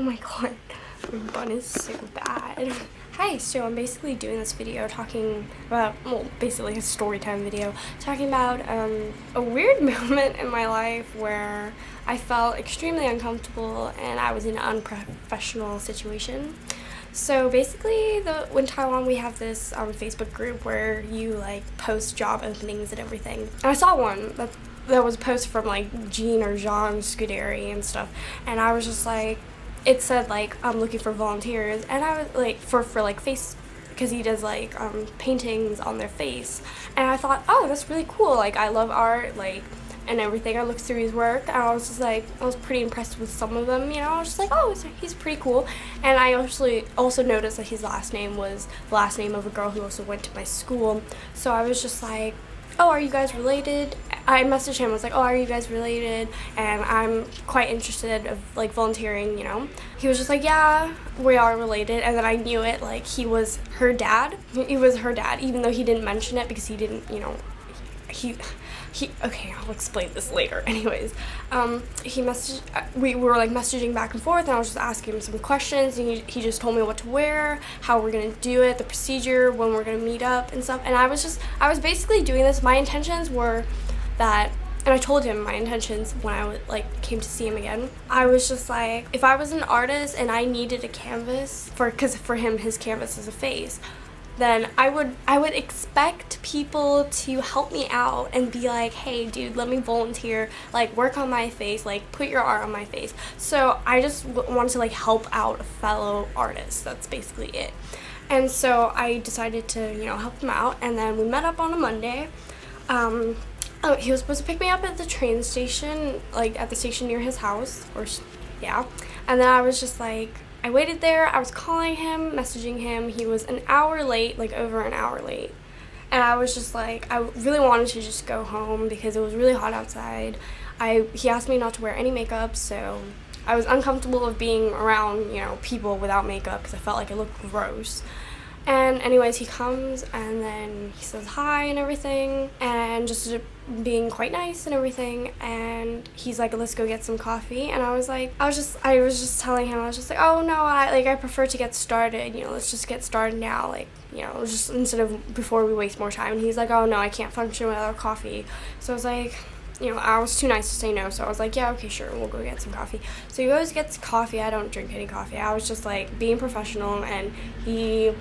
Oh my god, my bun is so bad. Hi, so I'm basically doing this video talking about, well, basically a story time video, talking about a weird moment in my life where I felt extremely uncomfortable and I was in an unprofessional situation. So basically, in Taiwan we have this Facebook group where you like post job openings and everything. And I saw one that was posted from like Jean or Jean Scuderi and stuff, and I was just like, it said like I'm looking for volunteers, and I was like for like face, because he does like paintings on their face, and I thought, oh, that's really cool, like I love art, like, and everything. I looked through his work and I was just like, I was pretty impressed with some of them, you know. I was just like, oh, he's pretty cool. And I also noticed that his last name was the last name of a girl who also went to my school. So I was just like, oh, are you guys related? I messaged him, I was like, oh, are you guys related? And I'm quite interested of like volunteering, you know. He was just like, yeah, we are related. And then I knew it, like he was her dad. He was her dad, even though he didn't mention it because he didn't, you know, okay, I'll explain this later. Anyways, he messaged, we were like messaging back and forth, and I was just asking him some questions, and he just told me what to wear, how we're gonna do it, the procedure, when we're gonna meet up and stuff. And I was basically doing this. My intentions were that, and I told him my intentions when I came to see him again. I was just like, if I was an artist and I needed a canvas because for him his canvas is a face, then I would expect people to help me out and be like, hey dude, let me volunteer, like work on my face, like put your art on my face. So I just wanted to like help out a fellow artist. That's basically it. And so I decided to, you know, help him out, and then we met up on a Monday. He was supposed to pick me up at the train station, like at the station near his house, or yeah. And then I was just like, I waited there, I was calling him, messaging him. He was an hour late, like over an hour late. And I was just like, I really wanted to just go home because it was really hot outside. He asked me not to wear any makeup, so I was uncomfortable of being around, you know, people without makeup because I felt like it looked gross. And anyways, he comes and then he says hi and everything, and just being quite nice and everything, and he's like, let's go get some coffee. And I was just telling him, I was just like, oh no, I prefer to get started, you know, let's just get started now, like, you know, just instead of before we waste more time. And he's like, oh no, I can't function without coffee. So I was like, you know, I was too nice to say no, so I was like, yeah, okay, sure, we'll go get some coffee. So he goes gets coffee. I don't drink any coffee. I was just like being professional, and he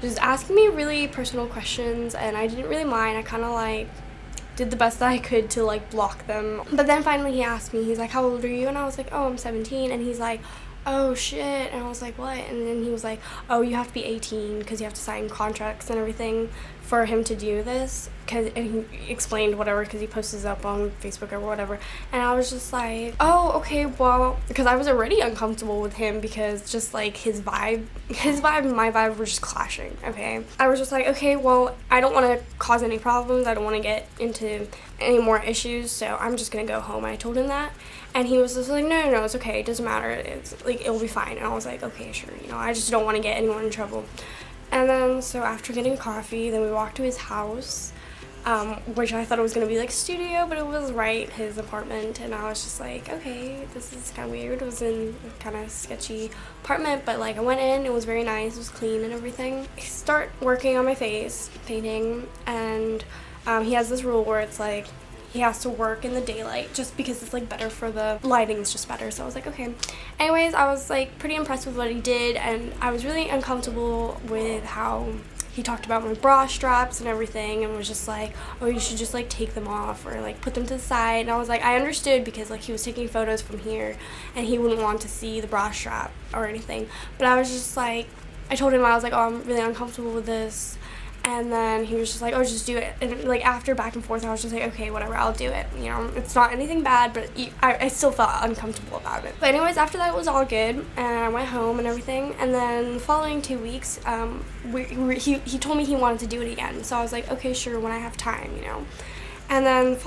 just asking me really personal questions, and I didn't really mind. I kind of like did the best that I could to like block them. But then finally he asked me, he's like, how old are you? And I was like, oh, I'm 17. And he's like, oh shit. And I was like, what? And then he was like, oh, you have to be 18 because you have to sign contracts and everything for him to do this. And he explained whatever because he posts up on Facebook or whatever. And I was just like, oh, okay, well, because I was already uncomfortable with him because just like his vibe and my vibe were just clashing, okay? I was just like, okay, well, I don't want to cause any problems. I don't want to get into any more issues, so I'm just going to go home. And I told him that. And he was just like, no, it's okay. It doesn't matter. It's like, it'll be fine. And I was like, okay, sure. You know, I just don't want to get anyone in trouble. And then, so after getting coffee, then we walked to his house, which I thought it was going to be like studio, but it was his apartment. And I was just like, okay, this is kind of weird. It was in a kind of sketchy apartment, but like I went in, it was very nice, it was clean and everything. I start working on my face, painting, and he has this rule where it's like, he has to work in the daylight just because it's like better for the lighting's just better. So I was like, okay. Anyways, I was like pretty impressed with what he did, and I was really uncomfortable with how he talked about my bra straps and everything, and was just like, oh, you should just like take them off or like put them to the side. And I was like, I understood because like he was taking photos from here and he wouldn't want to see the bra strap or anything. But I was just like, I told him, I was like, oh, I'm really uncomfortable with this. And then he was just like, oh, just do it. And like after back and forth, I was just like, okay, whatever, I'll do it. You know, it's not anything bad, but I still felt uncomfortable about it. But anyways, after that, it was all good, and I went home and everything. And then the following 2 weeks, he told me he wanted to do it again. So I was like, okay, sure, when I have time, you know. And then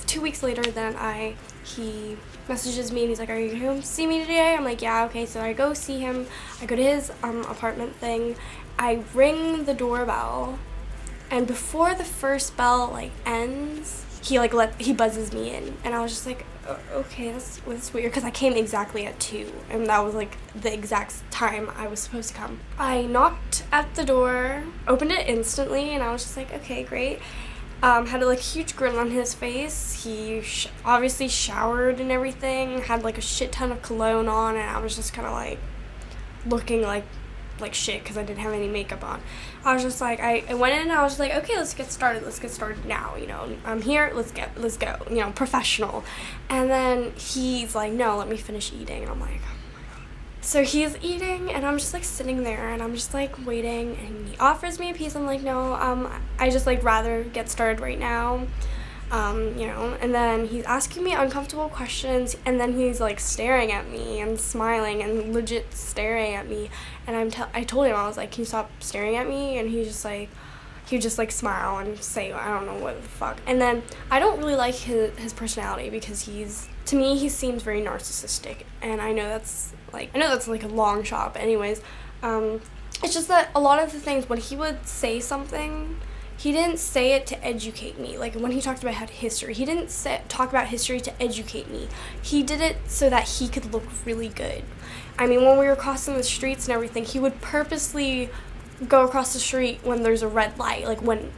2 weeks later, then he messages me and he's like, are you gonna come see me today? I'm like, yeah, okay. So I go see him. I go to his apartment thing. I ring the doorbell, and before the first bell like ends, he buzzes me in, and I was just like, okay, that's weird, because I came exactly at 2, and that was like the exact time I was supposed to come. I knocked at the door, opened it instantly, and I was just like, okay, great. Had a like huge grin on his face. He obviously showered and everything, had like a shit ton of cologne on, and I was just kind of like looking like shit because I didn't have any makeup on. I was just like, I went in and I was like, okay, let's get started now, you know, I'm here, let's go, you know, professional. And then he's like, no, let me finish eating. And I'm like, oh my God. So he's eating, and I'm just like sitting there, and I'm just like waiting, and he offers me a piece. I'm like, no, I just like rather get started right now. You know, and then he's asking me uncomfortable questions, and then he's like staring at me and smiling and legit staring at me, and I told him, I was like, can you stop staring at me? And he would just like smile and say, I don't know what the fuck. And then I don't really like his personality, because to me he seems very narcissistic, and I know that's like a long shot, but anyways, it's just that a lot of the things when he would say something, he didn't say it to educate me. Like when he talked about history, he didn't talk about history to educate me. He did it so that he could look really good. I mean, when we were crossing the streets and everything, he would purposely go across the street when there's a red light, like when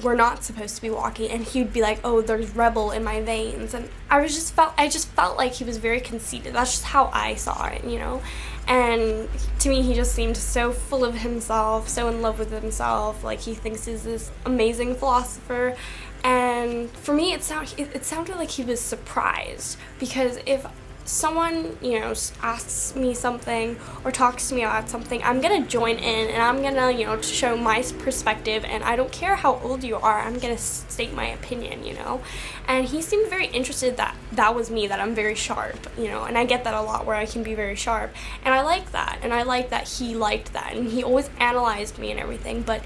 we're not supposed to be walking, and he'd be like, oh, there's rebel in my veins. And I just felt like he was very conceited. That's just how I saw it, you know. And to me, he just seemed so full of himself, so in love with himself, like he thinks he's this amazing philosopher. And for me, it sounded like he was surprised, because if someone, you know, asks me something or talks to me about something, I'm gonna join in, and I'm gonna, you know, show my perspective, and I don't care how old you are, I'm gonna state my opinion, you know. And he seemed very interested that was me, that I'm very sharp, you know, and I get that a lot, where I can be very sharp, and I like that, and I like that he liked that, and he always analyzed me and everything. But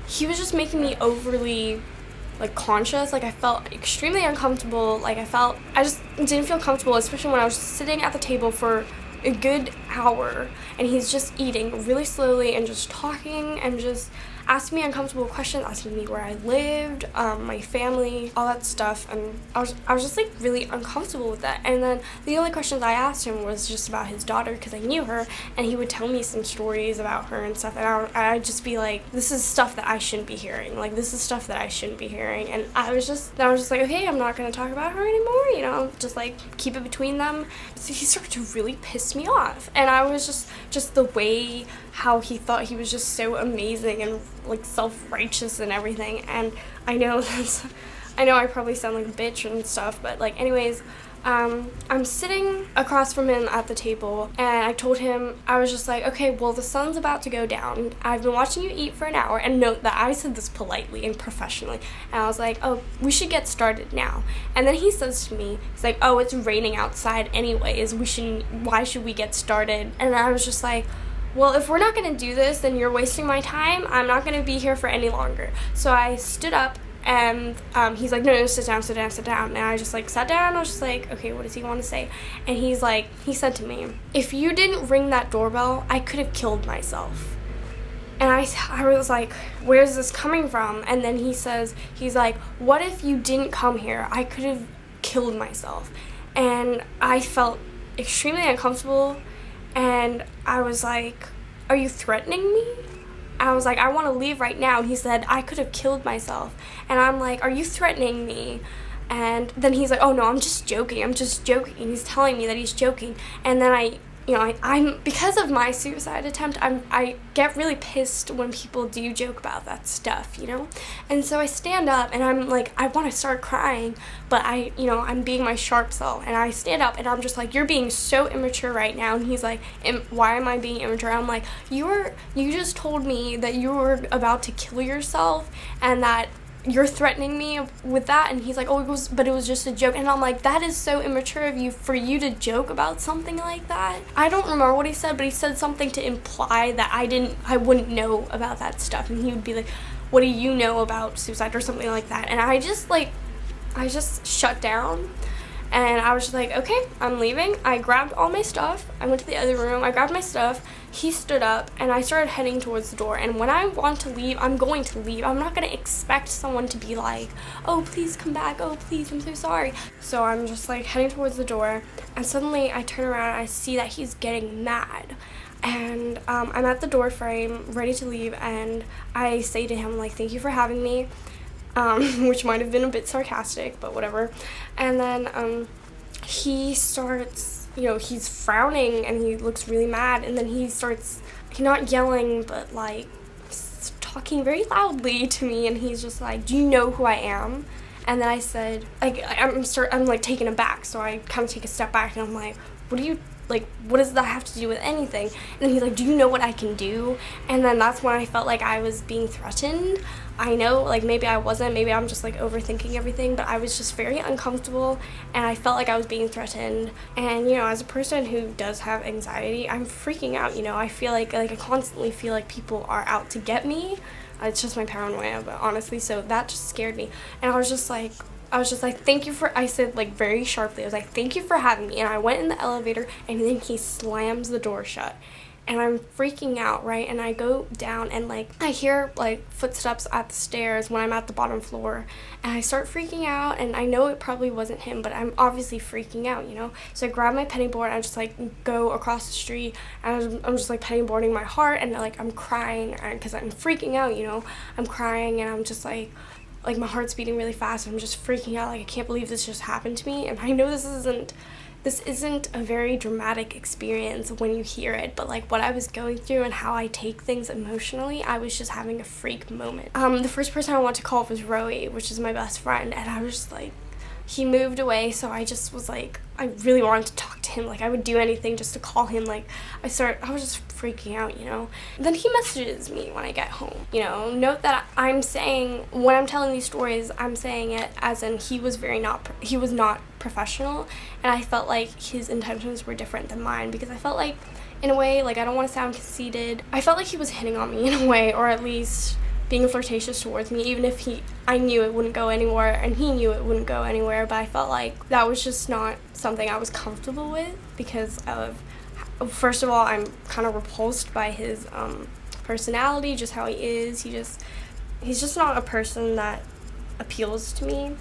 he was just making me overly like conscious. Like I felt extremely uncomfortable. Like I just didn't feel comfortable, especially when I was sitting at the table for a good hour, and he's just eating really slowly and just talking and just asking me uncomfortable questions, asking me where I lived, my family, all that stuff, and I was just like really uncomfortable with that. And then the only questions I asked him was just about his daughter, because I knew her, and he would tell me some stories about her and stuff, and I'd just be like, this is stuff that I shouldn't be hearing, like this is stuff that I shouldn't be hearing. And I was just like, okay, I'm not gonna talk about her anymore, you know, just like keep it between them. So he started to really piss me off, and I was just the way how he thought he was just so amazing and like self-righteous and everything. And I know I probably sound like a bitch and stuff, but like anyways, I'm sitting across from him at the table, and I told him, I was just like, okay, well, the sun's about to go down. I've been watching you eat for an hour, and note that I said this politely and professionally, and I was like, oh, we should get started now. And then he says to me, he's like, oh, it's raining outside anyways, why should we get started? And I was just like, well, if we're not going to do this, then you're wasting my time. I'm not going to be here for any longer. So I stood up, and he's like, no, sit down. And I just like sat down. I was just like, okay, what does he want to say? And he said to me, if you didn't ring that doorbell, I could have killed myself. And I was like, where's this coming from? And then he's like, what if you didn't come here? I could have killed myself. And I felt extremely uncomfortable. And I was like, are you threatening me? I was like, I want to leave right now. And he said, I could have killed myself. And I'm like, are you threatening me? And then he's like, oh no, I'm just joking. And he's telling me that he's joking. And then I'm because of my suicide attempt, I get really pissed when people do joke about that stuff, you know? And so I stand up, and I'm like, I want to start crying, but I'm being my sharp self, and I stand up, and I'm just like, you're being so immature right now. And he's like, why am I being immature? I'm like, you just told me that you were about to kill yourself, and that you're threatening me with that. And he's like, oh, it was just a joke. And I'm like, that is so immature of you, for you to joke about something like that. I don't remember what he said, but he said something to imply that I wouldn't know about that stuff. And he would be like, what do you know about suicide, or something like that? And I just shut down. And I was just like, okay, I'm leaving. I grabbed all my stuff. I went to the other room. I grabbed my stuff. He stood up, and I started heading towards the door. And when I want to leave, I'm going to leave. I'm not going to expect someone to be like, oh, please come back. Oh, please, I'm so sorry. So I'm just like heading towards the door. And suddenly I turn around and I see that he's getting mad. And I'm at the door frame, ready to leave. And I say to him, like, thank you for having me. Which might have been a bit sarcastic, but whatever. And then he starts, you know, he's frowning and he looks really mad, and then he's not yelling, but like talking very loudly to me, and he's just like, do you know who I am? And then I said, like, I'm like taken aback, so I kind of take a step back, and I'm like, what does that have to do with anything? And then he's like, do you know what I can do? And then that's when I felt like I was being threatened. I know, like, maybe I wasn't, maybe I'm just like overthinking everything, but I was just very uncomfortable, and I felt like I was being threatened. And, you know, as a person who does have anxiety, I'm freaking out, you know. I feel like I constantly feel like people are out to get me. It's just my paranoia, but honestly, so that just scared me. And I was just like, thank you for, I said, like, very sharply, I was like, thank you for having me. And I went in the elevator, and then he slams the door shut. And I'm freaking out, right? And I go down, and, like, I hear, like, footsteps at the stairs when I'm at the bottom floor. And I start freaking out, and I know it probably wasn't him, but I'm obviously freaking out, you know? So I grab my penny board, and I just, like, go across the street, and I'm just, like, penny boarding my heart, and, like, I'm crying, because I'm freaking out, you know? I'm crying, and I'm just, like, my heart's beating really fast. I'm just freaking out, like, I can't believe this just happened to me. And I know this isn't a very dramatic experience when you hear it, but like what I was going through and how I take things emotionally, I was just having a freak moment. The first person I want to call was Roey, which is my best friend, and I was just like, he moved away, so I just was like, I really wanted to talk to him. Like, I would do anything just to call him. Like, I was just freaking out, you know. Then he messages me when I get home, you know. Note that I'm saying, when I'm telling these stories, I'm saying it as in he was not professional, and I felt like his intentions were different than mine, because I felt like, in a way, like, I don't want to sound conceited, I felt like he was hitting on me in a way, or at least being flirtatious towards me, even if I knew it wouldn't go anywhere, and he knew it wouldn't go anywhere, but I felt like that was just not something I was comfortable with, because first of all, I'm kind of repulsed by his personality, just how he is. He's just not a person that appeals to me.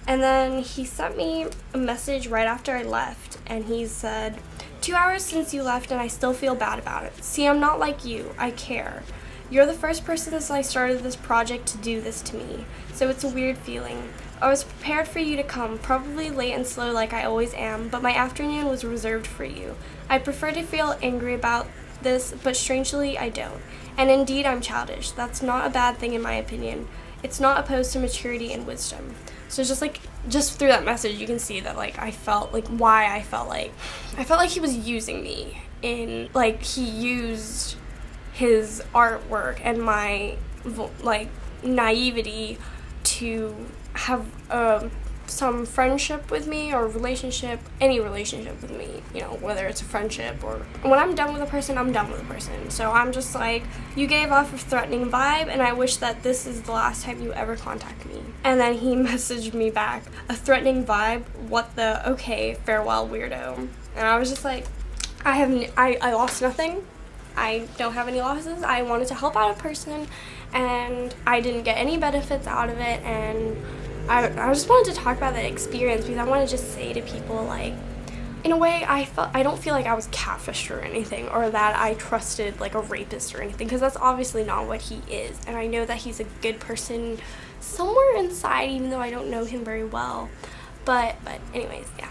And then he sent me a message right after I left, and he said, 2 hours since you left, and I still feel bad about it. See, I'm not like you. I care. You're the first person since I started this project to do this to me, so it's a weird feeling. I was prepared for you to come, probably late and slow like I always am, but my afternoon was reserved for you. I prefer to feel angry about this, but strangely I don't. And indeed I'm childish. That's not a bad thing in my opinion. It's not opposed to maturity and wisdom. So just through that message, you can see that, like, I felt like he was using me in, like, he used his artwork and my, like, naivety to have some friendship with me, or any relationship with me, you know, whether it's a friendship or when I'm done with a person, I'm done with a person. So I'm just like, you gave off a threatening vibe, and I wish that this is the last time you ever contact me. And then he messaged me back, a threatening vibe? What the? Okay, farewell, weirdo. And I was just like, I lost nothing. I don't have any losses. I wanted to help out a person, and I didn't get any benefits out of it, and I just wanted to talk about that experience, because I want to just say to people, like, in a way, I don't feel like I was catfished or anything, or that I trusted, like, a rapist or anything, because that's obviously not what he is, and I know that he's a good person somewhere inside, even though I don't know him very well, but anyways, yeah.